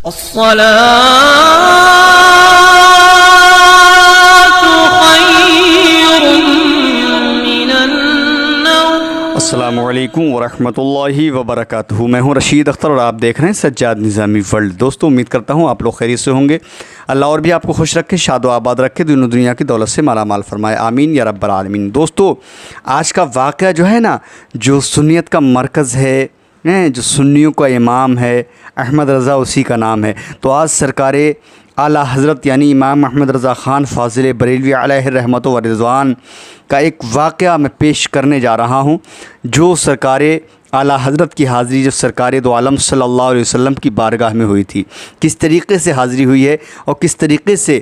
السلام علیکم ورحمۃ اللہ وبرکاتہ۔ میں ہوں رشید اختر اور آپ دیکھ رہے ہیں سجاد نظامی ورلڈ۔ دوستو امید کرتا ہوں آپ لوگ خیریت سے ہوں گے۔ اللہ اور بھی آپ کو خوش رکھے، شاد و آباد رکھے، دین و دنیا کی دولت سے مالا مال فرمائے، آمین یا رب العالمین۔ دوستو آج کا واقعہ جو ہے نا، جو سنیت کا مرکز ہے، جو سنیوں کا امام ہے، احمد رضا اسی کا نام ہے۔ تو آج سرکار اعلیٰ حضرت یعنی امام احمد رضا خان فاضل بریلوی علیہ رحمت و رضوان کا ایک واقعہ میں پیش کرنے جا رہا ہوں، جو سرکار اعلیٰ حضرت کی حاضری جو سرکار دو عالم صلی اللہ علیہ وسلم کی بارگاہ میں ہوئی تھی، کس طریقے سے حاضری ہوئی ہے اور کس طریقے سے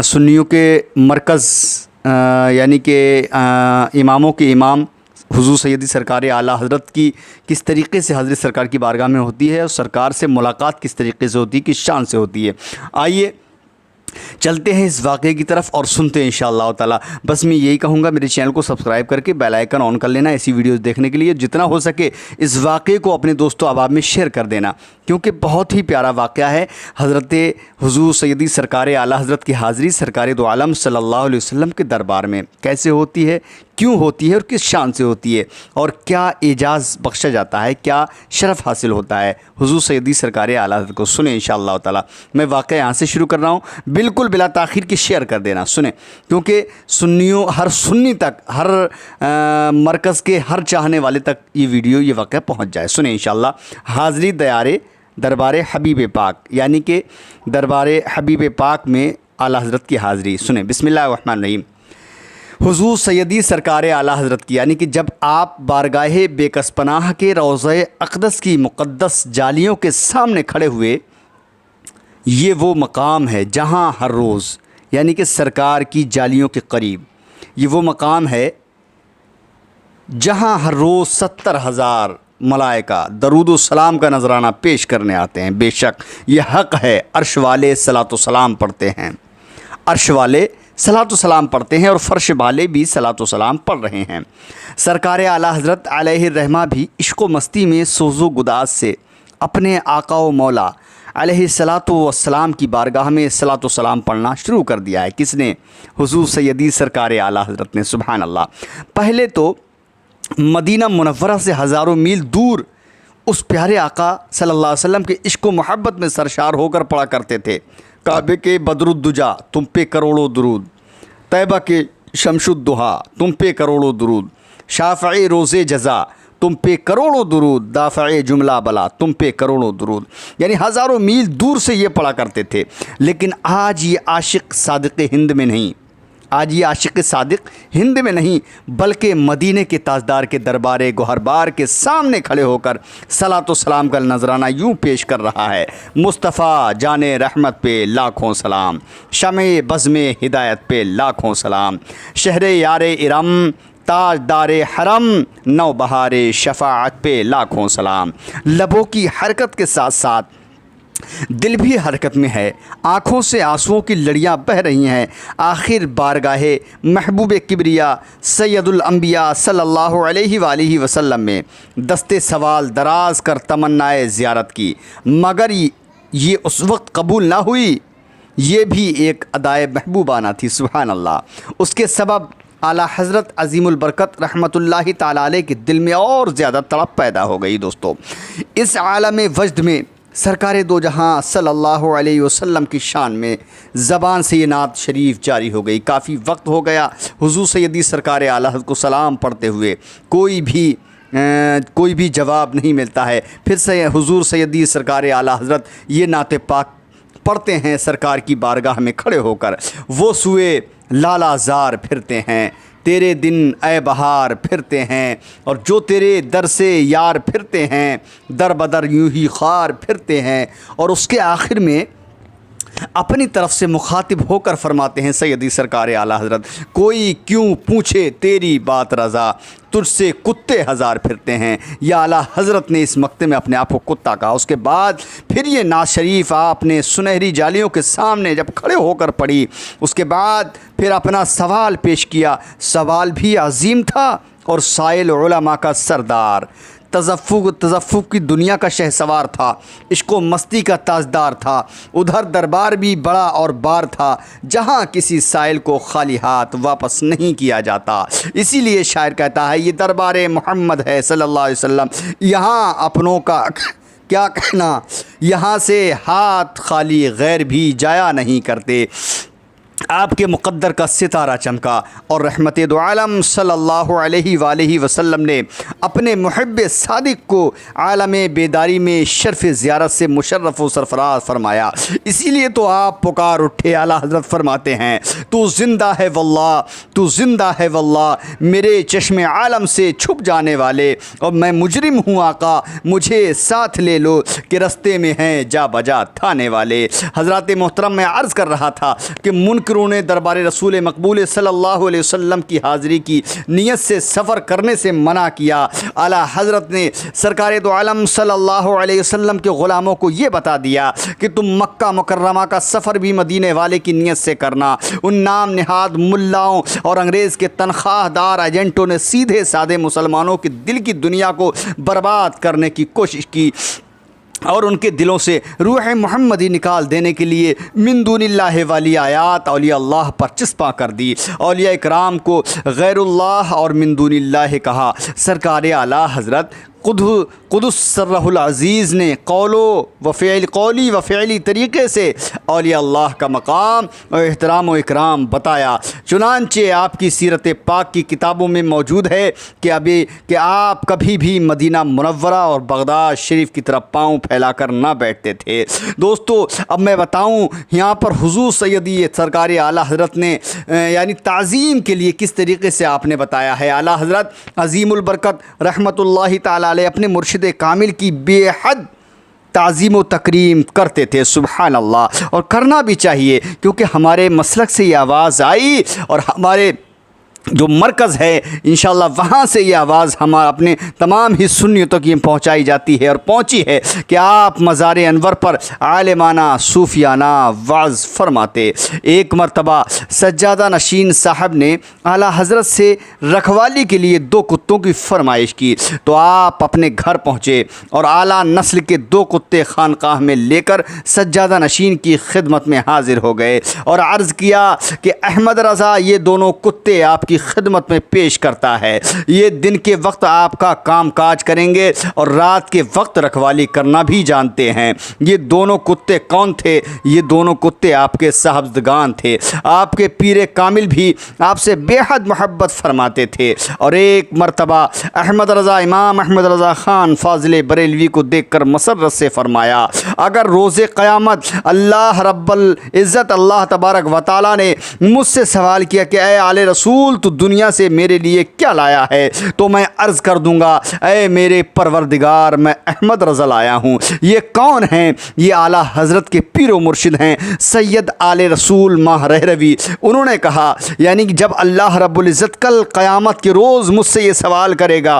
سنیوں کے مرکز یعنی کہ اماموں کے امام حضور سیدی سرکار اعلیٰ حضرت کی کس طریقے سے حضرت سرکار کی بارگاہ میں ہوتی ہے اور سرکار سے ملاقات کس طریقے سے ہوتی ہے، کس شان سے ہوتی ہے۔ آئیے چلتے ہیں اس واقعے کی طرف اور سنتے ہیں انشاءاللہ تعالی۔ بس میں یہی کہوں گا، میرے چینل کو سبسکرائب کر کے بیل آئیکن آن کر لینا ایسی ویڈیوز دیکھنے کے لیے۔ جتنا ہو سکے اس واقعے کو اپنے دوستوں احباب میں شیئر کر دینا، کیونکہ بہت ہی پیارا واقعہ ہے۔ حضرت حضور سیدی سرکار اعلیٰ حضرت کی حاضری سرکار دو عالم صلی اللہ علیہ وسلم کے دربار میں کیسے ہوتی ہے، کیوں ہوتی ہے اور کس شان سے ہوتی ہے، اور کیا اعجاز بخشا جاتا ہے، کیا شرف حاصل ہوتا ہے حضور سیدی سرکار اعلیٰ حضرت کو۔ سنیں انشاءاللہ تعالی۔ میں واقعہ یہاں سے شروع کر رہا ہوں، بالکل بلا تاخیر کی شیئر کر دینا، سنیں، کیونکہ سنیوں ہر سنی تک، ہر مرکز کے ہر چاہنے والے تک یہ ویڈیو یہ واقعہ پہنچ جائے۔ سنیں انشاءاللہ۔ حاضری دربار حبیب پاک یعنی کہ دربار حبیب پاک میں اعلیٰ حضرت کی حاضری۔ سنیں، بسم اللہ الرحمن الرحیم۔ حضور سیدی سرکار اعلیٰ حضرت کی یعنی کہ جب آپ بارگاہ بے کس پناہ کے روضہ اقدس کی مقدس جالیوں کے سامنے کھڑے ہوئے، یہ وہ مقام ہے جہاں ہر روز یعنی کہ سرکار کی جالیوں کے قریب، یہ وہ مقام ہے جہاں ہر روز 70,000 ملائکہ درود و سلام کا نذرانہ پیش کرنے آتے ہیں۔ بے شک یہ حق ہے، عرش والے صلاۃ و سلام پڑھتے ہیں، عرش والے صلاۃ و سلام پڑھتے ہیں اور فرش والے بھی صلاۃ و سلام پڑھ رہے ہیں۔ سرکار اعلیٰ حضرت علیہ الرحمہ بھی عشق و مستی میں سوز و گداز سے اپنے آقا و مولا علیہ الصلاۃ والسلام کی بارگاہ میں صلاۃ و سلام پڑھنا شروع کر دیا ہے۔ کس نے؟ حضور سیدی سرکار اعلیٰ حضرت نے۔ سبحان اللہ۔ پہلے تو مدینہ منورہ سے ہزاروں میل دور اس پیارے آقا صلی اللہ علیہ وسلم کے عشق و محبت میں سرشار ہو کر پڑھا کرتے تھے، کعبے کے بدر الدجا تم پہ کروڑوں درود، طیبہ کے شمس الضحیٰ تم پہ کروڑوں درود، شافع روز جزا تم پہ کروڑوں درود، دافع جملہ بلا تم پہ کروڑوں درود۔ یعنی ہزاروں میل دور سے یہ پڑھا کرتے تھے۔ لیکن آج یہ عاشق صادق ہند میں نہیں، آج یہ عاشق صادق ہند میں نہیں، بلکہ مدینے کے تاجدار کے دربار گوہربار کے سامنے کھڑے ہو کر صلاۃ و سلام کا نذرانہ یوں پیش کر رہا ہے۔ مصطفیٰ جان رحمت پہ لاکھوں سلام، شمع بزم ہدایت پہ لاکھوں سلام، شہر یار ارم تاجدار حرم نو بہار شفاعت پہ لاکھوں سلام۔ لبوں کی حرکت کے ساتھ ساتھ دل بھی حرکت میں ہے، آنکھوں سے آنسوؤں کی لڑیاں بہہ رہی ہیں۔ آخر بارگاہ محبوب کبریا سید الانبیاء صلی اللہ علیہ وآلہ وسلم میں دستے سوال دراز کر تمنائے زیارت کی، مگر یہ اس وقت قبول نہ ہوئی۔ یہ بھی ایک ادائے محبوبانہ تھی۔ سبحان اللہ۔ اس کے سبب اعلیٰ حضرت عظیم البرکت رحمۃ اللہ تعالی علیہ کے دل میں اور زیادہ تڑپ پیدا ہو گئی۔ دوستو اس عالم وجد میں سرکار دو جہاں صلی اللہ علیہ وسلم کی شان میں زبان سے یہ نعت شریف جاری ہو گئی۔ کافی وقت ہو گیا حضور سیدی سرکار اعلیٰ حضرت کو سلام پڑھتے ہوئے، کوئی بھی جواب نہیں ملتا ہے۔ پھر سے حضور سیدی سرکار اعلیٰ حضرت یہ نعت پاک پڑھتے ہیں سرکار کی بارگاہ میں کھڑے ہو کر۔ وہ سوئے لالا زار پھرتے ہیں، تیرے دن اے بہار پھرتے ہیں، اور جو تیرے در سے یار پھرتے ہیں، در بدر یوں ہی خار پھرتے ہیں۔ اور اس کے آخر میں اپنی طرف سے مخاطب ہو کر فرماتے ہیں سیدی سرکار اعلیٰ حضرت، کوئی کیوں پوچھے تیری بات رضا، تجھ سے کتے ہزار پھرتے ہیں۔ یا اعلیٰ حضرت نے اس مقطع میں اپنے آپ کو کتا کہا۔ اس کے بعد پھر یہ نعت شریف آپ نے سنہری جالیوں کے سامنے جب کھڑے ہو کر پڑھی، اس کے بعد پھر اپنا سوال پیش کیا۔ سوال بھی عظیم تھا اور سائل علماء کا سردار تزفق کی دنیا کا شہسوار تھا، عشق و مستی کا تاجدار تھا، ادھر دربار بھی بڑا اور بار تھا جہاں کسی سائل کو خالی ہاتھ واپس نہیں کیا جاتا۔ اسی لیے شاعر کہتا ہے یہ دربار محمد ہے صلی اللہ علیہ وسلم، یہاں اپنوں کا کیا کہنا، یہاں سے ہاتھ خالی غیر بھی جایا نہیں کرتے۔ آپ کے مقدر کا ستارہ چمکا اور رحمت دو عالم صلی اللہ علیہ وآلہ وسلم نے اپنے محب صادق کو عالم بیداری میں شرف زیارت سے مشرف و سرفراز فرمایا۔ اسی لیے تو آپ پکار اٹھے، اعلیٰ حضرت فرماتے ہیں تو زندہ ہے واللہ، تو زندہ ہے واللہ، میرے چشم عالم سے چھپ جانے والے، اور میں مجرم ہوں آقا، مجھے ساتھ لے لو کہ رستے میں ہیں جا بجا تھانے والے۔ حضرات محترم، میں عرض کر رہا تھا کہ منکروں نے دربار رسول مقبول صلی اللہ علیہ وسلم کی حاضری کی نیت سے سفر کرنے سے منع کیا۔ اعلیٰ حضرت نے سرکار دو عالم صلی اللہ علیہ وسلم کے غلاموں کو یہ بتا دیا کہ تم مکہ مکرمہ کا سفر بھی مدینے والے کی نیت سے کرنا۔ ان نام نہاد ملاؤں اور انگریز کے تنخواہ دار ایجنٹوں نے سیدھے سادے مسلمانوں کے دل کی دنیا کو برباد کرنے کی کوشش کی اور ان کے دلوں سے روح محمدی نکال دینے کے لیے من دون اللہ والی آیات اولیاء اللہ پر چسپاں کر دی۔ اولیاء اکرام کو غیر اللہ اور من دون اللہ کہا۔ سرکار اعلیٰ حضرت قدس سرہ العزیز نے قولی و فعلی طریقے سے اولیاء اللہ کا مقام اور احترام و اکرام بتایا۔ چنانچہ آپ کی سیرت پاک کی کتابوں میں موجود ہے کہ آپ کبھی بھی مدینہ منورہ اور بغداد شریف کی طرف پاؤں پھیلا کر نہ بیٹھتے تھے۔ دوستو، اب میں بتاؤں یہاں پر حضور سیدی سرکار اعلیٰ حضرت نے یعنی تعظیم کے لیے کس طریقے سے آپ نے بتایا ہے۔ اعلیٰ حضرت عظیم البرکت رحمۃ اللہ تعالی اپنے مرشد کامل کی بے حد تعظیم و تکریم کرتے تھے، سبحان اللہ، اور کرنا بھی چاہیے، کیونکہ ہمارے مسلک سے یہ آواز آئی اور ہمارے جو مرکز ہے انشاءاللہ وہاں سے یہ آواز ہمارا اپنے تمام ہی سنیتوں کی پہنچائی جاتی ہے اور پہنچی ہے کہ آپ مزار انور پر عالمانہ صوفیانہ وعظ فرماتے۔ ایک مرتبہ سجادہ نشین صاحب نے اعلیٰ حضرت سے رکھوالی کے لیے 2 کتوں کی فرمائش کی تو آپ اپنے گھر پہنچے اور اعلیٰ نسل کے 2 کتے خانقاہ میں لے کر سجادہ نشین کی خدمت میں حاضر ہو گئے اور عرض کیا کہ احمد رضا یہ دونوں کتے آپ کی خدمت میں پیش کرتا ہے، یہ دن کے وقت آپ کا کام کاج کریں گے اور رات کے وقت رکھوالی کرنا بھی جانتے ہیں۔ یہ دونوں کتے کون تھے؟ یہ دونوں کتے آپ کے صاحبزدگان تھے۔ آپ کے پیر کامل بھی آپ سے بے حد محبت فرماتے تھے۔ اور ایک مرتبہ امام احمد رضا خان فاضل بریلوی کو دیکھ کر مسرت سے فرمایا، اگر روز قیامت اللہ رب العزت اللہ تبارک و تعالی نے مجھ سے سوال کیا کہ اے آل رسول تو دنیا سے میرے لیے کیا لایا ہے، تو میں عرض کر دوں گا اے میرے پروردگار میں احمد رضا لایا ہوں۔ یہ کون ہیں؟ یہ اعلیٰ حضرت کے پیر و مرشد ہیں سید آل رسول ماہ رہروی۔ انہوں نے کہا یعنی کہ جب اللہ رب العزت کل قیامت کے روز مجھ سے یہ سوال کرے گا،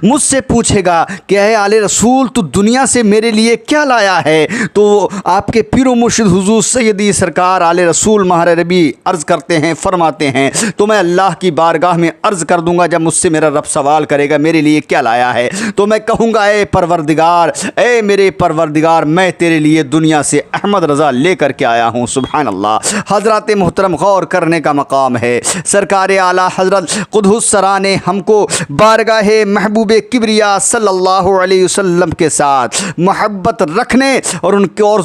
مجھ سے پوچھے گا کہ اے آل رسول تو دنیا سے میرے لیے کیا لایا ہے، تو آپ کے پیر و مرشد حضور سیدی سرکار آل رسول ماہ رہروی عرض کرتے ہیں، فرماتے ہیں تو میں اللہ کی بارگاہ میں عرض کر دوں گا جب مجھ سے میرا رب سوال کرے گا میرے لیے کیا لایا ہے، تو میں کہوں گا اے پروردگار، اے میرے پروردگار میں تیرے لیے دنیا سے احمد رضا لے کر کے آیا ہوں۔ سبحان اللہ۔ حضرات محترم، غور کرنے کا مقام ہے۔ سرکار اعلیٰ حضرت قدس السرا نے ہم کو بارگاہ محبوب کبریا صلی اللہ علیہ وسلم کے ساتھ محبت رکھنے اور ان کے اور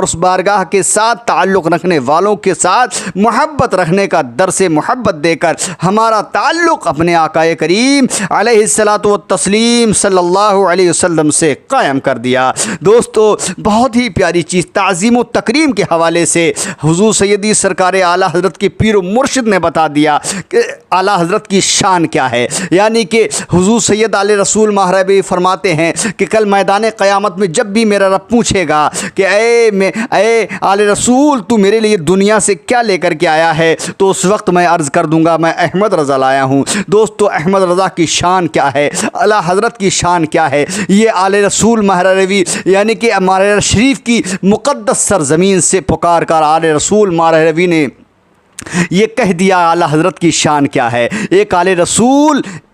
اس بارگاہ کے ساتھ تعلق رکھنے والوں کے ساتھ محبت رکھنے کا درس محبت دے کر ہمارا تعلق اپنے آقا کریم علیہ الصلاۃ والتسلیم صلی اللہ علیہ وسلم سے قائم کر دیا۔ دوستو، بہت ہی پیاری چیز تعظیم و تکریم کے حوالے سے حضور سیدی سرکار اعلیٰ حضرت کے پیر و مرشد نے بتا دیا کہ اعلیٰ حضرت کی شان کیا ہے، یعنی کہ حضور سید آل رسول ماہ رہروی فرماتے ہیں کہ کل میدان قیامت میں جب بھی میرا رب پوچھے گا کہ اے آل رسول تو میرے لیے دنیا سے کیا لے کر کے آیا ہے، تو اس وقت میں عرض کر دوں گا میں احمد رضا لایا ہوں۔ دوستو، احمد رضا کی شان کیا ہے، اعلیٰ حضرت کی شان کیا ہے، یہ آل رسول ماہ رہروی یعنی کہ ہمارے شریف کی مقدس سرزمین سے پکار کر آل رسول ماہ رہروی نے یہ کہہ دیا اعلیٰ حضرت کی شان کیا ہے۔ ایک آل رسول